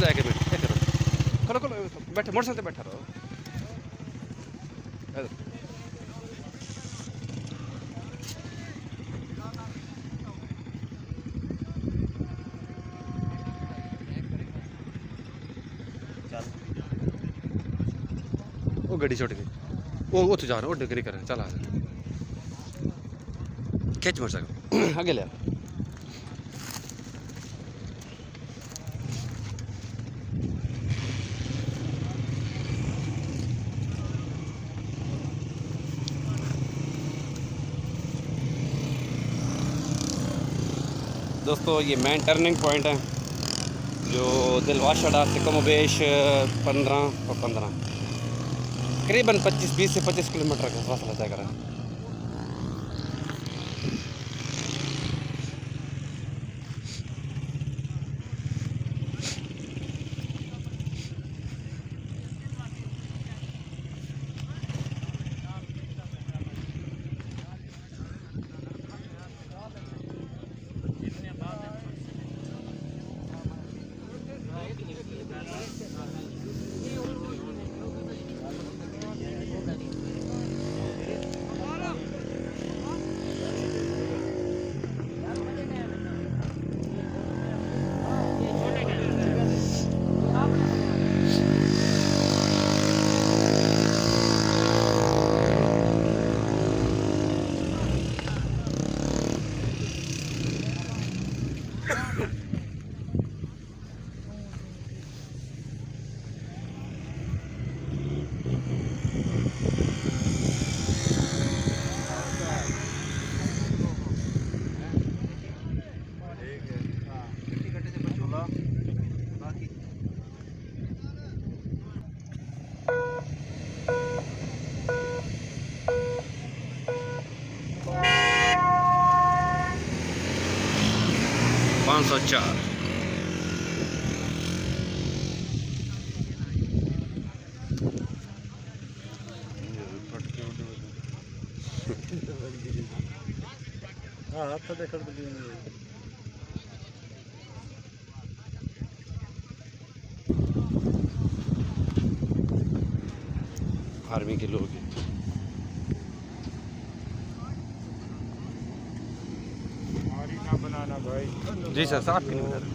जाए के बैठ करो करो बैठे मोटरसाइकिल पे बैठा रहो। वो गड्डी छोड़ गई वो उत्थे जा रहा वो डिग्री कर चल आ खिंच मोटरसाइकिल आगे ले दोस्तों ये मेन टर्निंग पॉइंट है जो दिलवाशा डार से कमोबेश 15 करीबन 20 से 25 किलोमीटर का फासला तय करा। पाँच सौ चार आर्मी के लोग बनाना भाई जी सर 7 किलोमीटर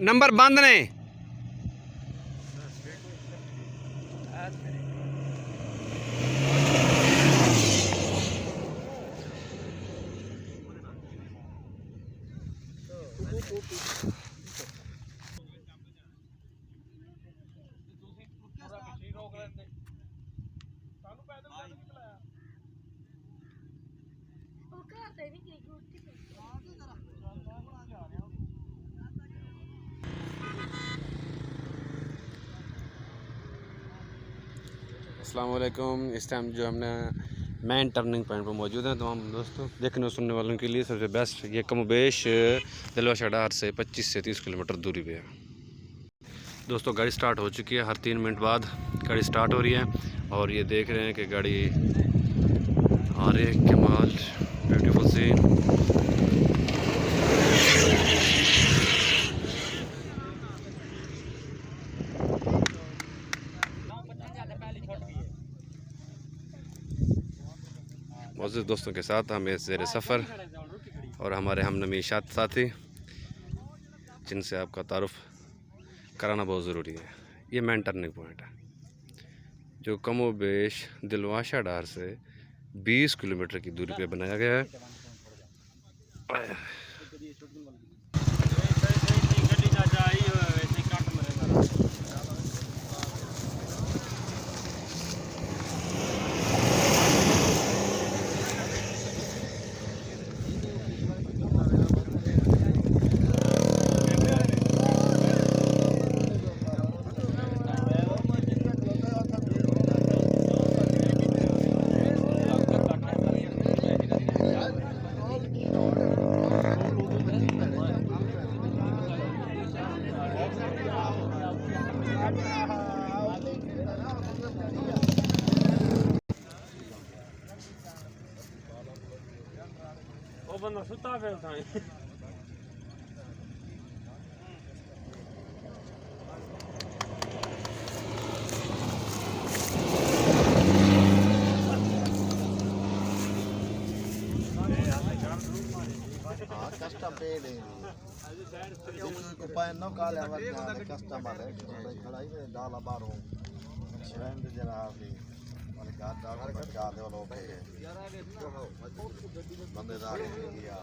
नंबर बंद ने अस्सलाम वालेकुम। इस टाइम जो हमने मेन टर्निंग पॉइंट पर मौजूद हैं तमाम दोस्तों देखने और सुनने वालों के लिए सबसे बेस्ट ये कमोबेश दिलवाशा डार से 25 से 30 किलोमीटर दूरी पे है। दोस्तों गाड़ी स्टार्ट हो चुकी है, हर 3 मिनट बाद गाड़ी स्टार्ट हो रही है। और ये देख रहे हैं कि गाड़ी आ रही है, कमाल ब्यूटीफुल सीन। मौजूद दोस्तों के साथ हमें ज़ेर सफ़र और हमारे हमनमी साथी जिनसे आपका तारुफ कराना बहुत ज़रूरी है। ये मेन टर्निंग पॉइंट है जो कमो बेश दिलवाशा डार से 20 किलोमीटर की दूरी पे बनाया गया है। ਉਹ ਬੰਦਾ ਸੁੱਤਾ ਪਿਆ ਤਾਂ custom paid upaya no kale avar customer hai khalai mein dal abaro shend jara api mane gaad dal bajja de log bande da diya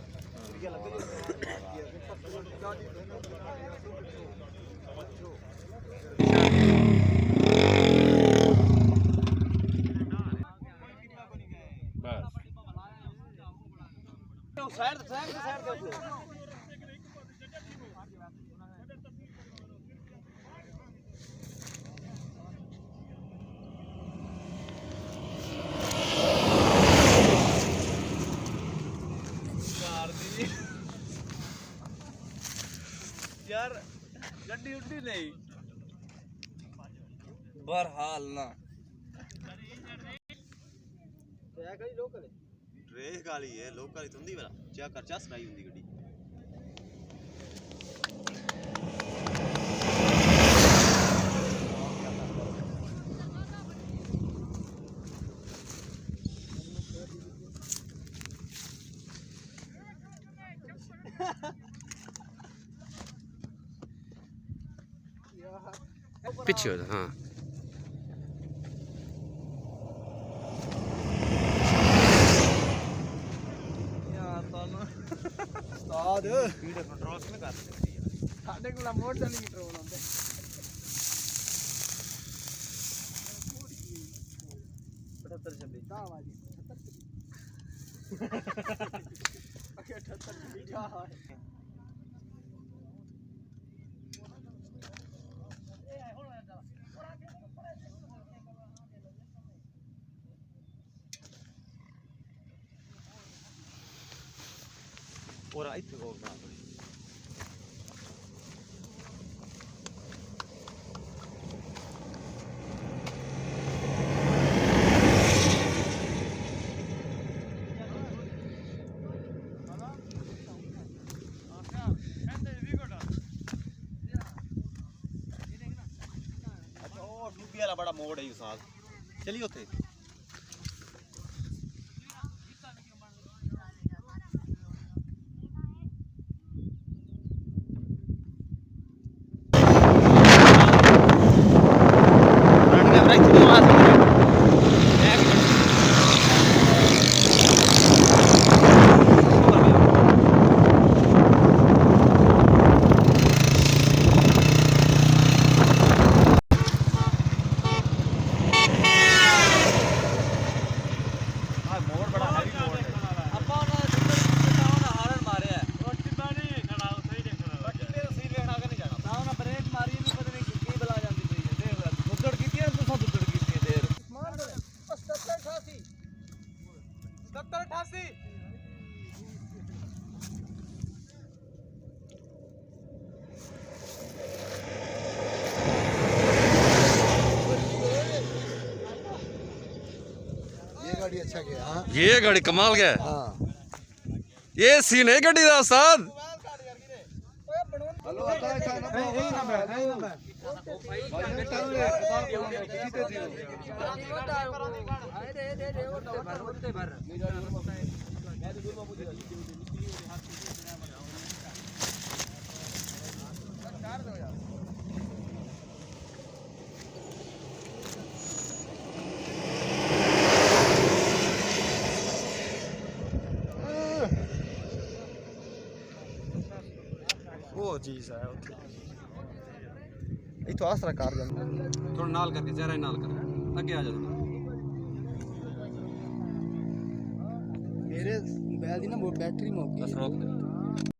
side ਤੇ यार गड्डी उड्डी नहीं बहरहाल ना ट्रेस गाली है लोकल इतनी वाला क्या खर्चा सुनाई हुंदी गड्डी पीछे हो जा, हाँ उस्ताद स्पीड कंट्रोल किवें कर सकदी है ਸਾਡੇ ਕੋਲ ਮੋਟਰ ਨਹੀਂ ਕੰਟਰੋਲ ਆਉਂਦਾ पचहत्तर छब्बीस ਕਾ ਆਵਾਜ਼ 78 ਕੀ ਹਾਲ ਹੈ और इत्थे को बना वाला बड़ा मोड़ है उसाद चलिए उथे ये गाड़ी कमाल गया है। हाँ ये सीन है गड्डी दा उस्ताद। हेलो आता है खाना यही ना मैं ਉਹ ਚੀਜ਼ ਹੈ ਉੱਥੇ ਇਥੋਂ ਆਸਰਾ ਕਰ ਜਾਂਦਾ थोड़ा नाल करके जरा नाल कर आगे आ जा थोड़ा। ਮੇਰੇ ਮੋਬਾਈਲ ਦੀ ਨਾ ਬੈਟਰੀ ਮੁੱਕ ਗਈ। बस रोक दे।